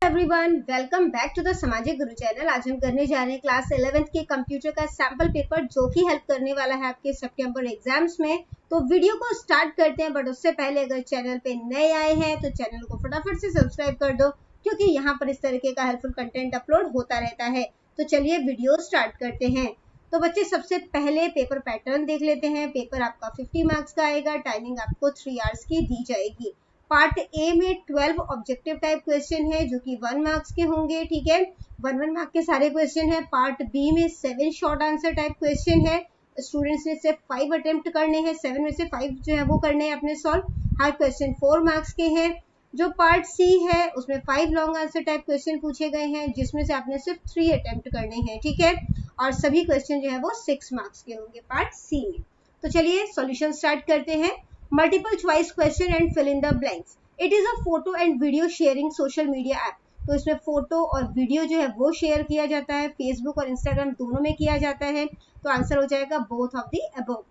Everyone, welcome back to the Samajik Guru channel. आज हम करने जा रहे हैं क्लास 11th के कंप्यूटर का सैंपल पेपर, जो कि हेल्प करने वाला है आपके सितंबर एग्जाम्स में। तो वीडियो को स्टार्ट करते हैं, बट उससे पहले अगर चैनल पे नए आए हैं तो चैनल को फटाफट से सब्सक्राइब कर दो, क्योंकि यहाँ पर इस तरीके का हेल्पफुल कंटेंट अपलोड होता रहता है। तो चलिए वीडियो स्टार्ट करते हैं। तो बच्चे, सबसे पहले पेपर पैटर्न देख लेते हैं। पेपर आपका 50 मार्क्स का आएगा। टाइमिंग आपको 3 आवर्स की दी जाएगी। पार्ट ए में 12 ऑब्जेक्टिव टाइप क्वेश्चन है, जो कि 1 मार्क्स के होंगे। ठीक है, 1 मार्क के सारे क्वेश्चन है। पार्ट बी में 7 शॉर्ट आंसर टाइप क्वेश्चन है। स्टूडेंट्स ने सिर्फ 5 अटेम्प्ट करने हैं, 7 में से 5 जो है वो करने हैं अपने सॉल्व। हर क्वेश्चन 4 मार्क्स के हैं। जो पार्ट सी है उसमें 5 लॉन्ग आंसर टाइप क्वेश्चन पूछे गए हैं, जिसमें से आपने सिर्फ 3 अटेम्प्ट करने हैं। ठीक है, और सभी क्वेश्चन जो है वो 6 मार्क्स के होंगे पार्ट सी में। तो चलिए सॉल्यूशन स्टार्ट करते हैं। Multiple choice question and fill in the blanks. It is a photo and video sharing social media app. तो इसमें फोटो और वीडियो जो है वो शेयर किया जाता है, फेसबुक और इंस्टाग्राम दोनों में किया जाता है। तो आंसर हो जाएगा both of the above.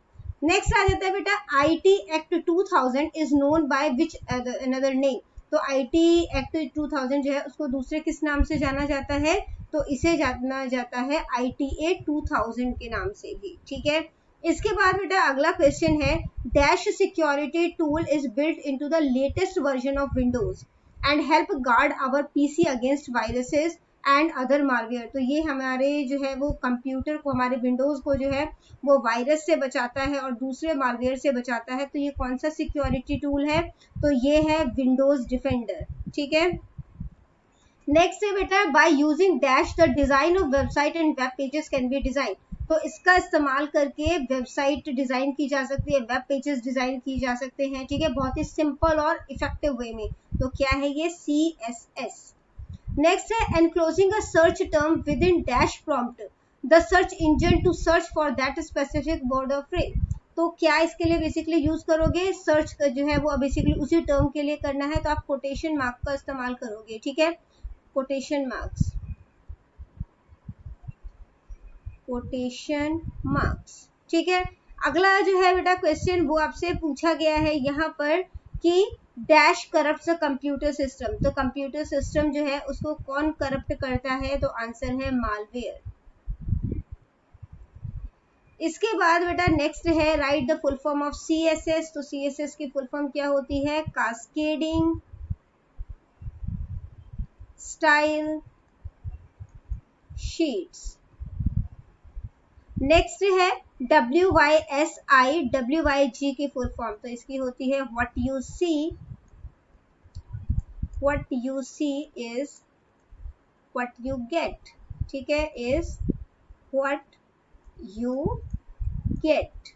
Next आ जाता है बेटा, IT act 2000 is known by which another name. तो आईटी एक्ट 2000 जो है उसको दूसरे किस नाम से जाना जाता है? तो इसे जाना जाता है आईटीए 2000 के नाम से भी। ठीक है, इसके बाद बेटा अगला क्वेश्चन है, dash security tool is built into the latest version of Windows and help guard our PC against viruses and other malware. तो ये हमारे जो है वो कंप्यूटर को, हमारे विंडोज को जो है वो वायरस से बचाता है और दूसरे मालवेयर से बचाता है। तो ये कौन सा सिक्योरिटी टूल है? तो ये है विंडोज डिफेंडर। ठीक है, नेक्स्ट है बेटा, by using dash the design of website and web pages can be design. तो इसका इस्तेमाल करके वेबसाइट डिजाइन की जा सकती है, वेब पेजेस डिजाइन की जा सकते हैं। ठीक है, बहुत ही सिंपल और इफेक्टिव वे में। तो क्या है ये? CSS। नेक्स्ट है, enclosing a search term within dash prompt the search engine to search for that specific word और फ्रेज। तो क्या इसके लिए बेसिकली यूज करोगे? सर्च जो है वो बेसिकली उसी टर्म के लिए करना है, तो आप कोटेशन मार्क का इस्तेमाल करोगे। ठीक है, कोटेशन मार्क्स, कोटेशन मार्क्स। ठीक है, अगला जो है बेटा क्वेश्चन वो आपसे पूछा गया है यहाँ पर कि dash corrupt the computer system. तो कंप्यूटर सिस्टम जो है उसको कौन करप्ट करता है? तो आंसर है मालवेयर। इसके बाद बेटा नेक्स्ट है, right the full form of CSS। तो CSS की फुल फॉर्म क्या होती है? Cascading style sheets. नेक्स्ट है WYSI, WYG की फुल फॉर्म। तो इसकी होती है what you see is what you get। ठीक है, is what you get।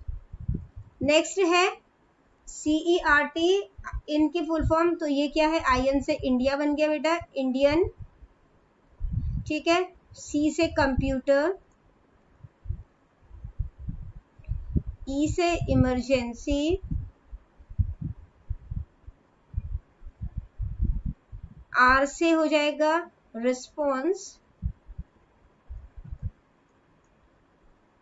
Next है CERT, इनकी फुल फॉर्म। तो ये क्या है? IN से इंडिया बन गया बेटा, इंडियन। ठीक है, C से कंप्यूटर, E से इमरजेंसी, R से हो जाएगा रिस्पॉन्स,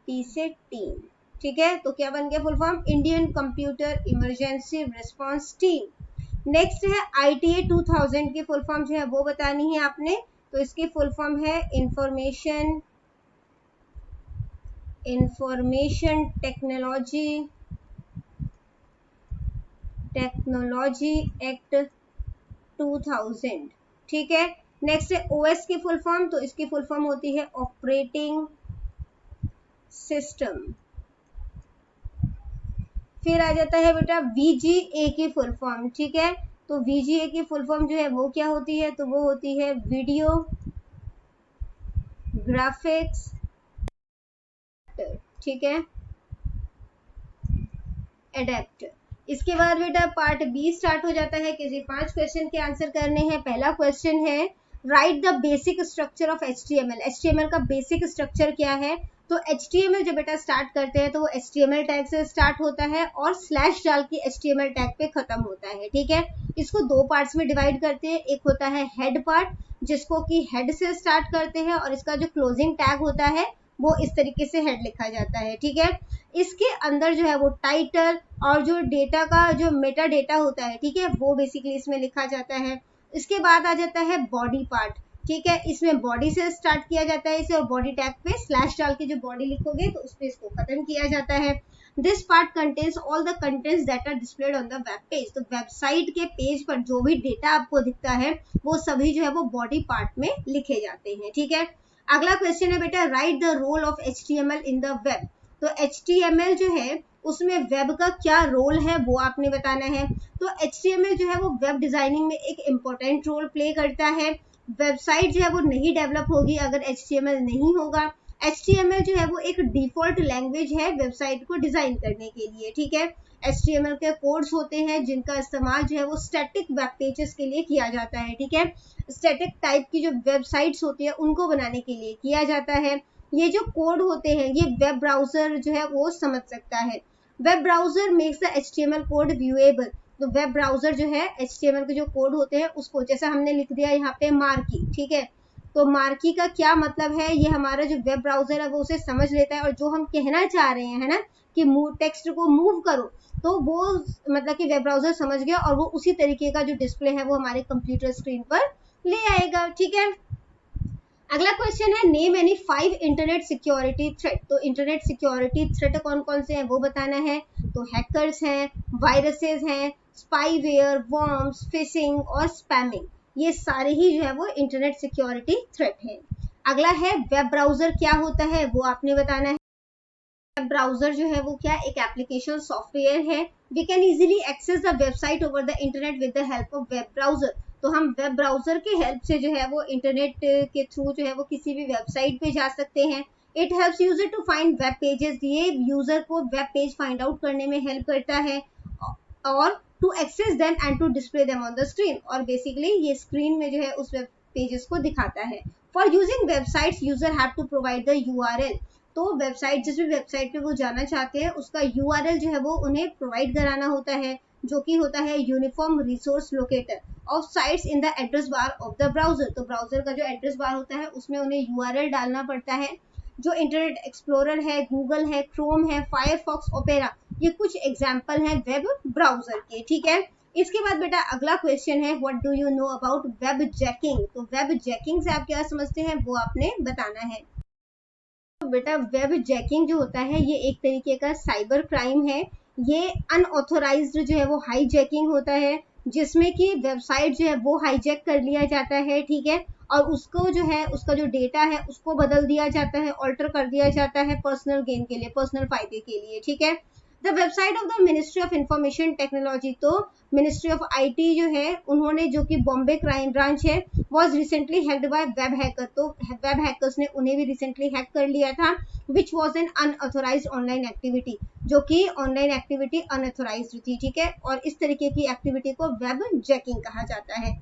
T से टीम। ठीक है, तो क्या बन गया full form? Indian computer emergency response team. Next है ITA 2000 की फुल फॉर्म जो है वो बतानी है आपने। तो इसकी फुल फॉर्म है इंफॉर्मेशन टेक्नोलॉजी एक्ट 2000। ठीक है, नेक्स्ट है OS की फुल फॉर्म। तो इसकी फुल फॉर्म होती है ऑपरेटिंग सिस्टम। फिर आ जाता है बेटा VGA की फुल फॉर्म। ठीक है, तो VGA की फुल फॉर्म जो है वो क्या होती है? तो वो होती है वीडियो ग्राफिक्स। ठीक है, एडेप्ट। इसके बाद बेटा पार्ट बी स्टार्ट हो जाता है। किसी 5 क्वेश्चन के आंसर करने हैं। पहला क्वेश्चन है, right the basic structure of HTML। HTML का बेसिक स्ट्रक्चर क्या है? तो HTML जब बेटा स्टार्ट करते हैं तो वो HTML टैग से स्टार्ट होता है और स्लैश डाल के HTML टैग पे खत्म होता है। ठीक है, इसको 2 पार्ट्स में डिवाइड करते हैं। एक होता है हेड पार्ट, जिसको कि हेड से स्टार्ट करते हैं, और इसका जो क्लोजिंग टैग होता है वो इस तरीके से हेड लिखा जाता है। ठीक है, इसके अंदर जो है वो टाइटल और जो डेटा का जो मेटा डेटा होता है, ठीक है, वो बेसिकली इसमें लिखा जाता है। इसके बाद आ जाता है बॉडी पार्ट, ठीक है, इसमें बॉडी से स्टार्ट किया जाता है इसे, और बॉडी टैग पे स्लैश डाल के जो बॉडी लिखोगे तो उस पे इसको खत्म किया जाता है। This part contains all the contents that are displayed on the web page. तो वेबसाइट के पेज पर जो भी डेटा आपको दिखता है वो सभी जो है वो बॉडी पार्ट में लिखे जाते हैं, ठीक है। अगला क्वेश्चन है बेटा, write the role of HTML in the web. तो HTML जो है उसमें वेब का क्या रोल है वो आपने बताना है। तो HTML जो है वो वेब डिजाइनिंग में एक इम्पोर्टेंट रोल प्ले करता है। वेबसाइट जो है वो नहीं डेवलप होगी अगर HTML नहीं होगा। HTML जो है वो एक डिफॉल्ट लैंग्वेज है वेबसाइट को डिजाइन करने के लिए, ठीक है। HTML के कोड्स होते हैं जिनका इस्तेमाल जो है वो स्टैटिक वेब पेजेस के लिए किया जाता है, ठीक है। स्टैटिक टाइप की जो वेबसाइट्स होती है उनको बनाने के लिए किया जाता है। ये जो कोड होते हैं ये वेब ब्राउजर जो है वो समझ सकता है। Web browser makes the HTML code viewable. तो वेब ब्राउजर जो है HTML के जो कोड होते हैं उसको, जैसा हमने लिख दिया यहाँ पे मार्की, ठीक है। तो मार्की का क्या मतलब है, ये हमारा जो वेब ब्राउजर है वो उसे समझ लेता है, और जो हम कहना चाह रहे हैं, है ना, कि टेक्स्ट को मूव करो, तो वो मतलब कि वेब ब्राउजर समझ गया और वो उसी तरीके का जो डिस्प्ले है वो हमारे कंप्यूटर स्क्रीन पर ले आएगा, ठीक है। अगला क्वेश्चन है, name any 5 internet security threat. तो इंटरनेट सिक्योरिटी थ्रेट कौन कौन से हैं वो बताना है। तो हैकर्स हैं, वायरसेस हैं, स्पाईवेयर, वर्म्स, फिशिंग और स्पैमिंग, ये सारे ही जो है वो इंटरनेट सिक्योरिटी थ्रेट है। अगला है, वेब ब्राउजर क्या होता है वो आपने बताना है। वेब ब्राउजर जो है वो क्या, एक एप्लीकेशन सॉफ्टवेयर है। We can easily access the website over the internet with the help of web browser. तो हम वेब ब्राउजर के हेल्प से जो है वो इंटरनेट के थ्रू जो है वो किसी भी वेबसाइट पे जा सकते हैं। It helps user to find web pages. ये यूजर को वेब पेज फाइंड आउट करने में हेल्प करता है, और to access them and to display them on the screen. और बेसिकली ये स्क्रीन में जो है उस वेब पेजेस को दिखाता है। For using websites user have to provide the URL। तो वेबसाइट, जिस भी वेबसाइट पे वो जाना चाहते हैं उसका URL जो है वो उन्हें प्रोवाइड कराना होता है, जो कि होता है uniform resource locator of sites in the address bar of the browser. तो ब्राउजर का जो एड्रेस बार होता है उसमें उन्हें URL डालना पड़ता है। जो इंटरनेट एक्सप्लोरर है, गूगल है, क्रोम है, फायरफॉक्स, ओपेरा, ये कुछ एग्जाम्पल हैं वेब ब्राउजर के, ठीक है। इसके बाद बेटा अगला क्वेश्चन है, what do you know about web jacking. तो वेब जैकिंग से आप क्या समझते हैं वो आपने बताना है। तो बेटा वेब जैकिंग जो होता है ये एक तरीके का साइबर क्राइम है। ये अनऑथोराइज्ड जो है वो हाईजैकिंग होता है, जिसमें कि वेबसाइट जो है वो हाईजैक कर लिया जाता है, ठीक है, और उसको जो है उसका जो डेटा है उसको बदल दिया जाता है, ऑल्टर कर दिया जाता है पर्सनल गेन के लिए, पर्सनल फायदे के लिए, ठीक है। The website of the ministry of information technology, तो मिनिस्ट्री ऑफ IT जो है उन्होंने, जो कि बॉम्बे क्राइम ब्रांच है, was recently hacked by web hacker. तो वेब हैकर्स ने उन्हें भी रिसेंटली हैक कर लिया था, which was an unauthorised online activity, जो कि ऑनलाइन एक्टिविटी अनऑथोराइज्ड थी, ठीक है। और इस तरीके की एक्टिविटी को वेब जैकिंग कहा जाता है।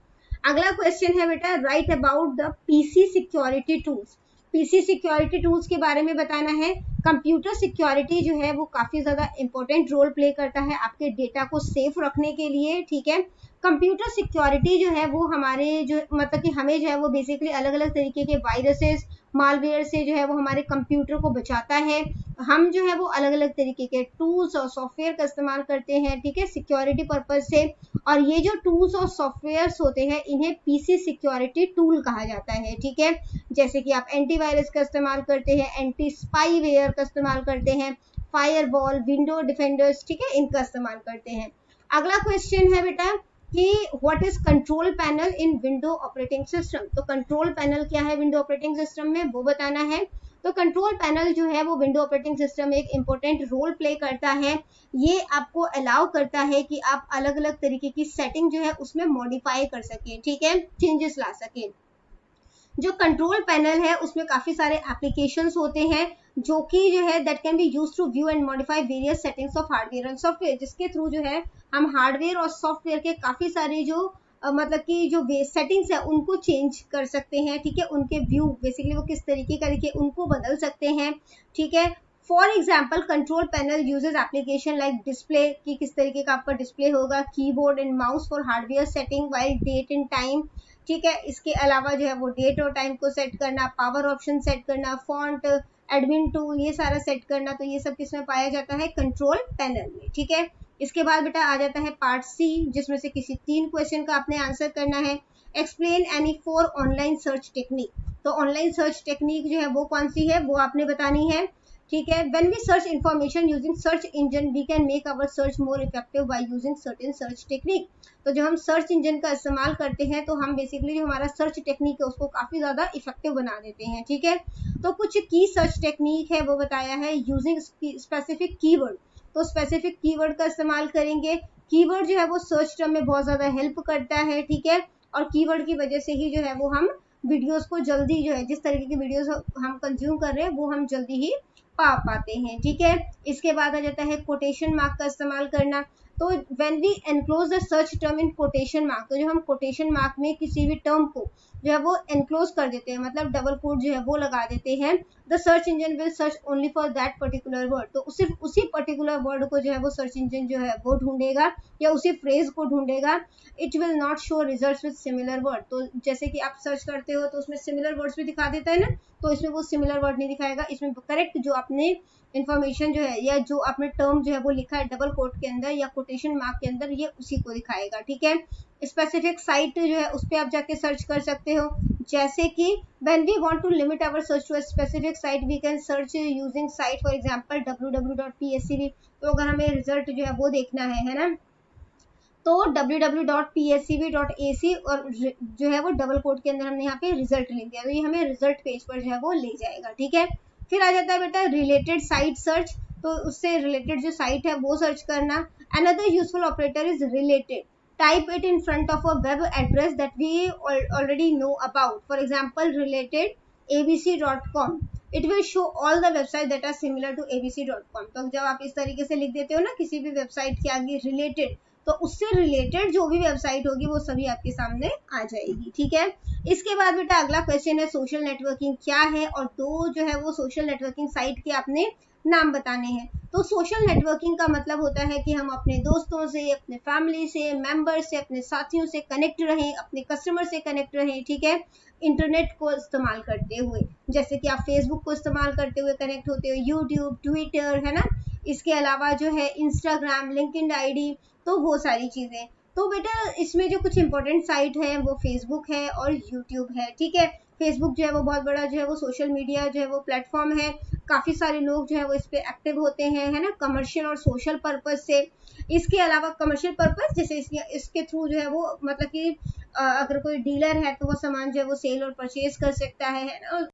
अगला क्वेश्चन है बेटा, right about the PC security tools. PC security tools के बारे में बताना है। कंप्यूटर सिक्योरिटी जो है वो काफी ज्यादा इंपॉर्टेंट रोल प्ले करता है आपके डेटा को सेफ रखने के लिए, ठीक है। कंप्यूटर सिक्योरिटी जो है वो हमारे जो मतलब कि हमें जो है वो बेसिकली अलग अलग तरीके के वायरसेस, मालवेयर से जो है वो हमारे कंप्यूटर को बचाता है। हम जो है वो अलग अलग तरीके के टूल्स और सॉफ्टवेयर का इस्तेमाल करते हैं, ठीक है, सिक्योरिटी पर्पज से। और ये जो टूल्स और सॉफ्टवेयर्स होते हैं इन्हें PC सिक्योरिटी टूल कहा जाता है, ठीक है। जैसे कि आप एंटीवायरस का इस्तेमाल करते हैं, एंटी स्पाईवेयर का इस्तेमाल करते हैं, फायरवॉल, विंडो डिफेंडर्स, ठीक है, इनका इस्तेमाल करते हैं। अगला क्वेश्चन है बेटा कि what is control panel in window operating system. तो कंट्रोल पैनल क्या है विंडो ऑपरेटिंग सिस्टम में वो बताना है। तो कंट्रोल पैनल जो है वो विंडो ऑपरेटिंग सिस्टम में एक इंपॉर्टेंट रोल प्ले करता है। ये आपको अलाउ करता है कि आप अलग अलग तरीके की सेटिंग जो है उसमें मॉडिफाई कर सकें, ठीक है, चेंजेस ला सकें। जो कंट्रोल पैनल है उसमें काफी सारे एप्लीकेशंस होते हैं जो कि जो है that can be used to view and modify various settings of hardware and software, जिसके थ्रू जो है हम हार्डवेयर और सॉफ्टवेयर के काफी सारे जो मतलब कि जो सेटिंग्स है उनको चेंज कर सकते हैं, ठीक है, उनके व्यू बेसिकली वो किस तरीके का दिखे उनको बदल सकते हैं, ठीक है। For example control panel uses application like display, की किस तरीके का आपका डिस्प्ले होगा, keyboard and mouse for hardware setting while date and time, ठीक है। इसके अलावा जो है वो डेट और टाइम को सेट करना, पावर ऑप्शन सेट करना, फॉन्ट, एडमिन टूल, ये सारा सेट करना, तो ये सब किसमें पाया जाता है कंट्रोल पैनल में, ठीक है। इसके बाद बेटा आ जाता है पार्ट C, जिसमें से किसी 3 क्वेश्चन का आपने आंसर करना है। Explain any 4 online search technique. तो ऑनलाइन सर्च टेक्निक जो है वो कौन सी है वो आपने बतानी है, ठीक है। When we search information using search engine we can make our search more effective by using certain search technique. तो जब हम सर्च इंजन का इस्तेमाल करते हैं तो हम बेसिकली जो हमारा सर्च टेक्निक है उसको काफी ज्यादा इफेक्टिव बना देते हैं, ठीक है। तो कुछ की सर्च टेक्निक है वो बताया है, यूजिंग स्पेसिफिक कीवर्ड। तो स्पेसिफिक कीवर्ड का इस्तेमाल करेंगे। कीवर्ड जो है वो सर्च टर्म में बहुत ज्यादा हेल्प करता है, ठीक है। और कीवर्ड की वजह से ही जो है वो हम वीडियोस को जल्दी जो है जिस तरीके की वीडियोस हम कंज्यूम कर रहे हैं वो हम जल्दी ही पा पाते हैं, ठीक है। इसके बाद आ जाता है कोटेशन मार्क का इस्तेमाल करना। तो when we enclose the search term in quotation mark, तो जो हम कोटेशन मार्क में किसी भी टर्म को जो है वो एनक्लोज कर देते हैं, मतलब डबल कोट जो है वो लगा देते हैं, the search engine will search only for that particular word. तो सिर्फ उसी पर्टिकुलर वर्ड को जो है वो सर्च इंजन जो है वो ढूंढेगा या उसी फ्रेज को ढूंढेगा। It will not show results with similar word. तो जैसे कि आप सर्च करते हो तो उसमें सिमिलर वर्ड्स भी दिखा देता है ना, तो इसमें वो सिमिलर वर्ड नहीं दिखाएगा, इसमें करेक्ट जो आपने इन्फॉर्मेशन जो है या जो आपने टर्म जो है वो लिखा है डबल कोट के अंदर या कोटेशन मार्क के अंदर, ये उसी को दिखाएगा, ठीक है। स्पेसिफिक साइट जो है उस पर आप जाके सर्च कर सकते हो, जैसे कि when we want to limit our search to a specific site we can search using site for example www.pscv। तो अगर हमें रिजल्ट जो है वो देखना है ना, तो www.pscv.ac और जो है वो डबल कोट के अंदर हमने यहाँ पे रिजल्ट लिख दिया, तो ये हमें रिजल्ट पेज पर जो है वो ले जाएगा, ठीक है। फिर आ जाता है बेटा रिलेटेड साइट सर्च। तो उससे रिलेटेड जो साइट है वो सर्च करना। Another useful operator is related. Type it in front of a web address that we already know about. For example, related abc.com. It will show all the websites that are similar to abc.com. तो जब आप इस तरीके से लिख देते हो ना किसी भी वेबसाइट के आगे रिलेटेड, तो उससे रिलेटेड जो भी वेबसाइट होगी वो सभी आपके सामने आ जाएगी, ठीक है। इसके बाद बेटा अगला क्वेश्चन है सोशल नेटवर्किंग क्या है, और दो जो है वो सोशल नेटवर्किंग साइट के आपने नाम बताने हैं। तो सोशल नेटवर्किंग का मतलब होता है कि हम अपने दोस्तों से, अपने फैमिली से, मेंबर से, अपने साथियों से कनेक्ट रहें, अपने कस्टमर से कनेक्ट रहें, ठीक है, इंटरनेट को इस्तेमाल करते हुए। जैसे कि आप फेसबुक को इस्तेमाल करते हुए कनेक्ट होते हो, यूट्यूब, ट्विटर, है ना। इसके अलावा जो है इंस्टाग्राम, लिंक्डइन आईडी, तो वो सारी चीजें। तो बेटा इसमें जो कुछ इंपॉर्टेंट साइट है वो फेसबुक है और यूट्यूब है, ठीक है। फेसबुक जो है वो बहुत बड़ा जो है वो सोशल मीडिया जो है वो प्लेटफॉर्म है, काफी सारे लोग जो है वो इस पे एक्टिव होते हैं, है ना, कमर्शियल और सोशल पर्पज से। इसके अलावा कमर्शियल पर्पज जैसे इसके थ्रू जो है वो मतलब कि अगर कोई डीलर है तो वो सामान जो है वो सेल और परचेज कर सकता है ना,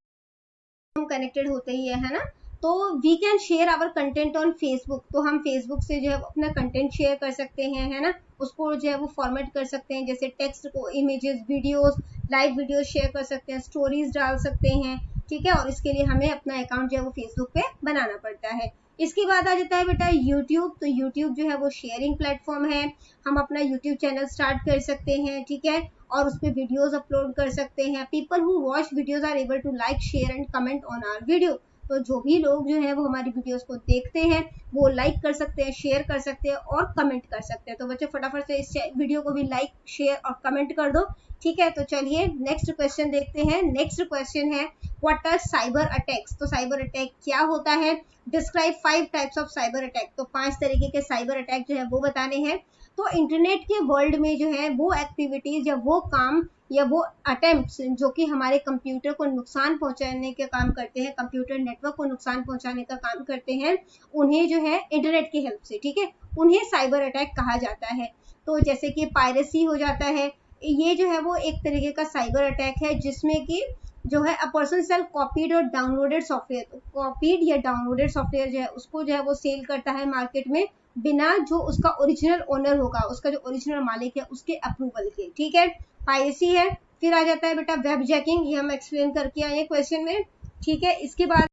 हम कनेक्टेड होते ही है ना। तो we can share our content on Facebook. तो हम फेसबुक से जो है अपना कंटेंट शेयर कर सकते हैं, है ना, उसको जो है वो फॉर्मेट कर सकते हैं, जैसे टेक्स्ट को images, videos, live videos share कर सकते हैं, स्टोरीज डाल सकते हैं, ठीक है। और इसके लिए हमें अपना अकाउंट जो है वो फेसबुक पे बनाना पड़ता है। इसके बाद आ जाता है बेटा यूट्यूब। तो यूट्यूब जो है वो शेयरिंग प्लेटफॉर्म है, हम अपना यूट्यूब चैनल स्टार्ट कर सकते हैं, ठीक है, और उस पर वीडियोज अपलोड कर सकते हैं। People who watch videos are able to like, share and comment on our video. तो जो भी लोग जो है वो हमारी वीडियोस को देखते हैं वो लाइक कर सकते हैं, शेयर कर सकते हैं और कमेंट कर सकते हैं। तो बच्चों फटाफट से इस वीडियो को भी लाइक, शेयर और कमेंट कर दो, ठीक है। तो चलिए नेक्स्ट क्वेश्चन देखते हैं। नेक्स्ट क्वेश्चन है व्हाट आर साइबर अटैक्स। तो साइबर अटैक क्या होता है, describe 5 types of cyber attack. तो 5 तरीके के साइबर अटैक जो है वो बताने हैं। तो इंटरनेट के वर्ल्ड में जो है वो एक्टिविटीज या वो काम या वो अटेम्प्ट्स जो कि हमारे कंप्यूटर को नुकसान पहुंचाने के काम करते हैं, कंप्यूटर नेटवर्क को नुकसान पहुंचाने का काम करते हैं, उन्हें जो है इंटरनेट की हेल्प से, ठीक है, उन्हें साइबर अटैक कहा जाता है। तो जैसे कि पायरेसी हो जाता है, ये जो है वो एक तरीके का साइबर अटैक है जिसमें कि जो है अ पर्सन सेल कॉपीड और डाउनलोडेड सॉफ्टवेयर। तो कॉपीड या डाउनलोडेड सॉफ्टवेयर जो है उसको जो है वो सेल करता है मार्केट में बिना जो उसका ओरिजिनल ओनर होगा, उसका जो ओरिजिनल मालिक है उसके अप्रूवल के, ठीक है, पायरेसी है। फिर आ जाता है बेटा वेब जैकिंग, ये हम एक्सप्लेन करके आए क्वेश्चन में, ठीक है। इसके बाद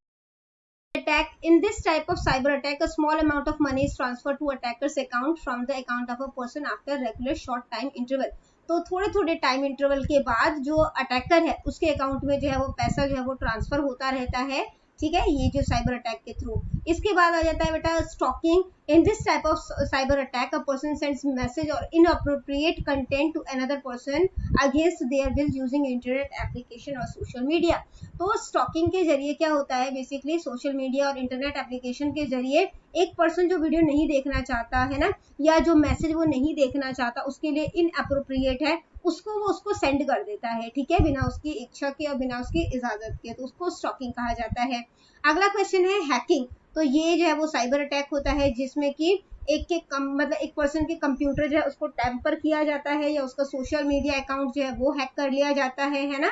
attack. In this type of cyber attack, a small amount of money is transferred to attacker's account from the account of a person after regular short time interval. तो थोड़े थोड़े टाइम इंटरवल के बाद जो अटैकर है उसके account में जो है वो पैसा जो है वो ट्रांसफर होता रहता है, ठीक है, ये जो साइबर अटैक के थ्रू। इसके बाद आ जाता है बेटा stalking. In this type of cyber attack a person sends message or inappropriate content to another person against their will using internet application or social media. तो स्टॉकिंग के जरिए क्या होता है, बेसिकली सोशल मीडिया और इंटरनेट एप्लीकेशन के जरिए एक पर्सन जो वीडियो नहीं देखना चाहता है ना, या जो मैसेज वो नहीं देखना चाहता, उसके लिए इनअप्रोप्रिएट है, उसको वो उसको सेंड कर देता है, ठीक है, बिना उसकी इच्छा के और बिना उसकी इजाजत के, तो उसको स्टॉकिंग कहा जाता है। अगला क्वेश्चन है हैकिंग। तो ये जो है वो साइबर अटैक होता है जिसमें कि एक पर्सन के कंप्यूटर जो है उसको टैम्पर किया जाता है, या उसका सोशल मीडिया अकाउंट जो है वो हैक कर लिया जाता है ना,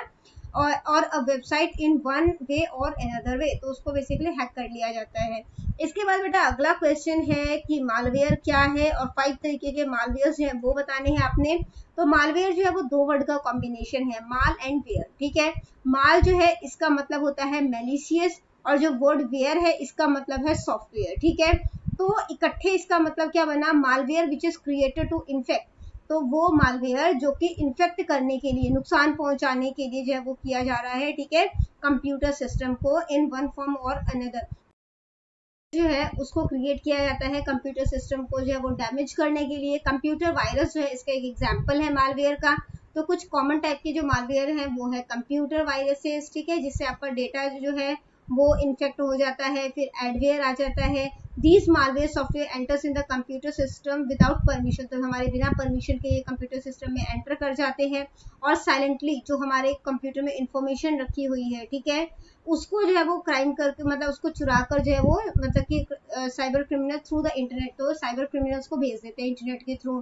और a website in one way और अनदर वे, तो उसको बेसिकली हैक कर लिया जाता है। इसके बाद बेटा अगला क्वेश्चन है कि मालवेयर क्या है, और 5 तरीके के मालवेयर जो है वो बताने हैं आपने। तो मालवेयर जो है वो 2 वर्ड का कॉम्बिनेशन है, माल एंड वेयर, ठीक है। माल जो है इसका मतलब होता है मैलिशियस, और जो वर्ड वेयर है इसका मतलब है सॉफ्टवेयर, ठीक है। तो इकट्ठे इसका मतलब क्या बना, malware which is created to infect, तो वो मालवेयर जो कि इन्फेक्ट करने के लिए, नुकसान पहुंचाने के लिए जो है वो किया जा रहा है, ठीक है, कंप्यूटर सिस्टम को इन वन फॉर्म और अनदर जो है उसको क्रिएट किया जाता है कंप्यूटर सिस्टम को जो है वो डैमेज करने के लिए। कंप्यूटर वायरस जो है इसका एक एग्जांपल है मालवेयर का। तो कुछ कॉमन टाइप के जो मालवेयर हैं वो है कंप्यूटर वायरसेस, ठीक है, जिससे आपका डेटा जो है वो इन्फेक्ट हो जाता है। फिर एडवेयर आ जाता है, these malware software enters in the computer system without permission, तो हमारे बिना परमिशन के ये कंप्यूटर सिस्टम में एंटर कर जाते हैं। और साइलेंटली जो हमारे कंप्यूटर में इंफॉर्मेशन रखी हुई है, ठीक है, उसको जो है वो क्राइम करके, मतलब उसको चुरा कर जो है वो, मतलब कि cyber criminal through the internet, तो साइबर क्रिमिनल्स को भेज देते हैं इंटरनेट के थ्रू,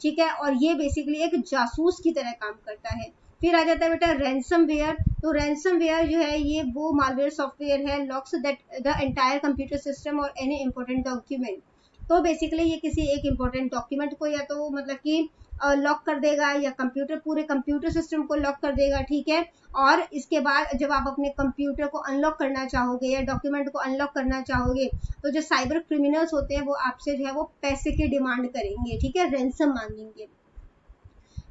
ठीक है। और ये बेसिकली एक जासूस की तरह काम करता है। फिर आ जाता है बेटा रैंसमवेयर। तो रैंसमवेयर जो है ये वो मालवेयर सॉफ्टवेयर है locks that the entire computer system और एनी इंपॉर्टेंट डॉक्यूमेंट। तो बेसिकली ये किसी एक इंपॉर्टेंट डॉक्यूमेंट को या तो मतलब कि लॉक कर देगा, या पूरे कंप्यूटर सिस्टम को लॉक कर देगा, ठीक है। और इसके बाद जब आप अपने कंप्यूटर को अनलॉक करना चाहोगे या डॉक्यूमेंट को अनलॉक करना चाहोगे, तो जो साइबर क्रिमिनल्स होते हैं वो आपसे जो है वो पैसे की डिमांड करेंगे, ठीक है, रैंसम मांगेंगे।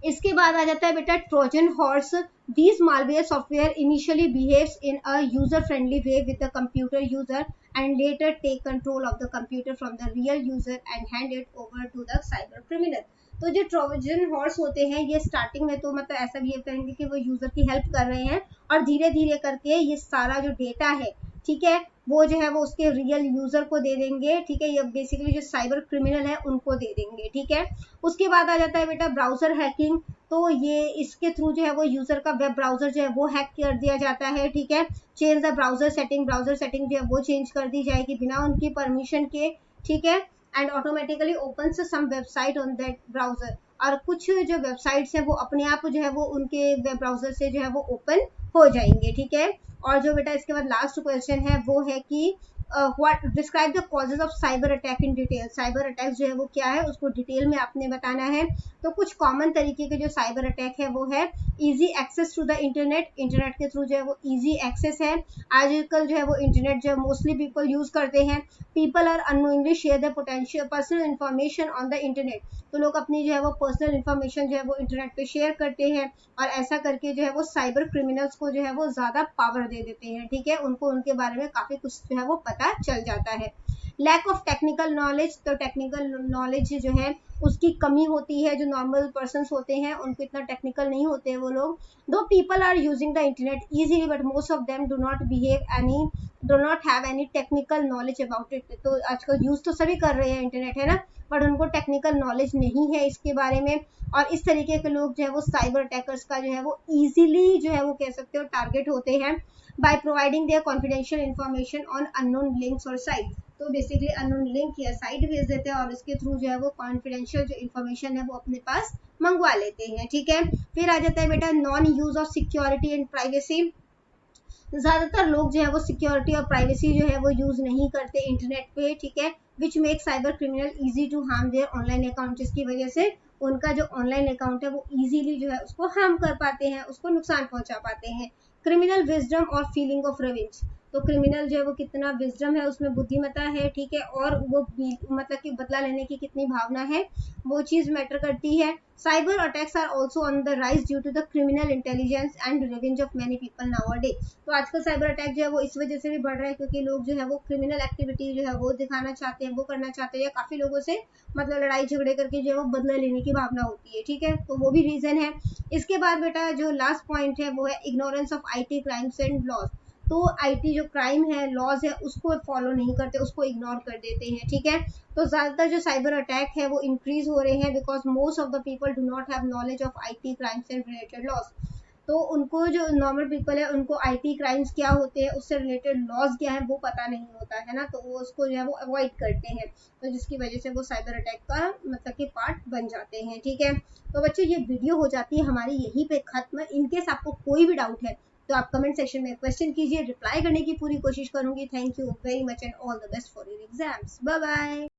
इसके बाद आ जाता है बेटा Trojan horse. These malware software initially behaves in a user-friendly way with the computer user and later take control of the computer from the real user and hand it over to the cyber criminal. तो जो Trojan horse होते हैं ये starting में तो मतलब ऐसा behave करेंगे कि वो यूजर की हेल्प कर रहे हैं, और धीरे धीरे करके ये सारा जो डेटा है, ठीक है, वो जो है वो उसके रियल यूजर को दे देंगे, ठीक है, ये बेसिकली जो साइबर क्रिमिनल है उनको दे देंगे, ठीक है। उसके बाद आ जाता है बेटा ब्राउजर हैकिंग। तो ये इसके थ्रू जो है वो यूजर का वेब ब्राउजर जो है वो हैक कर दिया जाता है, ठीक है। चेंज द ब्राउजर सेटिंग जो है वो चेंज कर दी जाएगी बिना उनकी परमिशन के, ठीक है। And automatically opens some website on that browser, और कुछ जो वेबसाइट्स है वो अपने आप जो है वो उनके वेब ब्राउजर से जो है वो ओपन हो जाएंगे, ठीक है। और जो बेटा इसके बाद लास्ट क्वेश्चन है वो है कि what describe the causes of cyber attack in detail. Cyber attack जो है वो क्या है उसको डिटेल में आपने बताना है। तो कुछ कॉमन तरीके के जो साइबर अटैक है वो है easy access to the internet, internet के थ्रू जो है वो इजी एक्सेस है। आजकल जो है वो इंटरनेट जो है मोस्टली पीपल यूज करते हैं। People are unknowingly share the potential personal information on the internet, तो लोग अपनी जो है वो पर्सनल इन्फॉर्मेशन जो है वो इंटरनेट पे शेयर करते हैं, और ऐसा करके जो है वो साइबर क्रिमिनल्स को जो है वो ज्यादा पावर दे देते हैं, ठीक है, उनको उनके बारे में काफी कुछ जो है वो पता चल जाता है। लैक ऑफ टेक्निकल नॉलेज, तो टेक्निकल नॉलेज जो है उसकी कमी होती है। जो नॉर्मल पर्सन होते हैं उनको इतना टेक्निकल नहीं होते हैं वो लोग। दो people are using the internet easily but most of them do not have any technical knowledge about it. तो आजकल यूज तो सभी कर रहे हैं इंटरनेट, है ना, बट उनको टेक्निकल नॉलेज नहीं है इसके बारे में। और इस तरीके के लोग जो है वो साइबर अटैकर्स का जो है वो इजीली जो है वो कह सकते हो टारगेट होते हैं by providing their confidential information on unknown links और साइट। तो बेसिकली अननोन लिंक या साइट भेज देते हैं और इसके थ्रू जो है वो कॉन्फिडेंशियल जो इन्फॉर्मेशन है वो अपने पास मंगवा लेते हैं, ठीक है। फिर आ जाता है बेटा non use of security and privacy. ज्यादातर लोग जो है वो सिक्योरिटी और प्राइवेसी जो है वो यूज नहीं करते इंटरनेट पे, ठीक है, which make cyber criminal easy to harm their online account, जिसकी वजह से उनका जो ऑनलाइन अकाउंट है वो इजीली जो है उसको हार्म कर पाते हैं, उसको नुकसान पहुंचा पाते हैं। क्रिमिनल विजडम और फीलिंग ऑफ रिवेंज, तो क्रिमिनल जो है वो कितना विजडम है, उसमें बुद्धिमत्ता है, ठीक है, और वो मतलब कि बदला लेने की कितनी भावना है, वो चीज मैटर करती है। Cyber attacks are also on the rise due to the criminal intelligence and revenge of many people nowadays. तो आजकल साइबर अटैक जो है वो इस वजह से भी बढ़ रहा है क्योंकि लोग जो है वो क्रिमिनल एक्टिविटी जो है वो दिखाना चाहते हैं, वो करना चाहते हैं, या काफी लोगों से मतलब लड़ाई झगड़े करके जो है वो बदला लेने की भावना होती है, ठीक है, तो वो भी रीजन है। इसके बाद बेटा जो लास्ट पॉइंट है वो है ignorance of IT crimes and laws. तो आईटी जो क्राइम है, लॉज है, उसको फॉलो नहीं करते, उसको इग्नोर कर देते हैं, ठीक है। तो ज्यादातर जो साइबर अटैक है वो इंक्रीज हो रहे हैं because most of the people do not have knowledge of IT crimes and related laws. तो उनको, जो नॉर्मल पीपल है, उनको आईटी क्राइम्स क्या होते हैं, उससे रिलेटेड लॉज क्या है वो पता नहीं होता है ना, तो वो उसको जो है वो अवॉइड करते हैं, तो जिसकी वजह से वो साइबर अटैक का मतलब कि पार्ट बन जाते हैं, ठीक है। तो बच्चों ये वीडियो हो जाती है हमारी यहीं पे खत्म। इनकेस आपको कोई भी डाउट है तो आप कमेंट सेक्शन में क्वेश्चन कीजिए, रिप्लाई करने की पूरी कोशिश करूंगी। Thank you very much and all the best for your exams. Bye bye.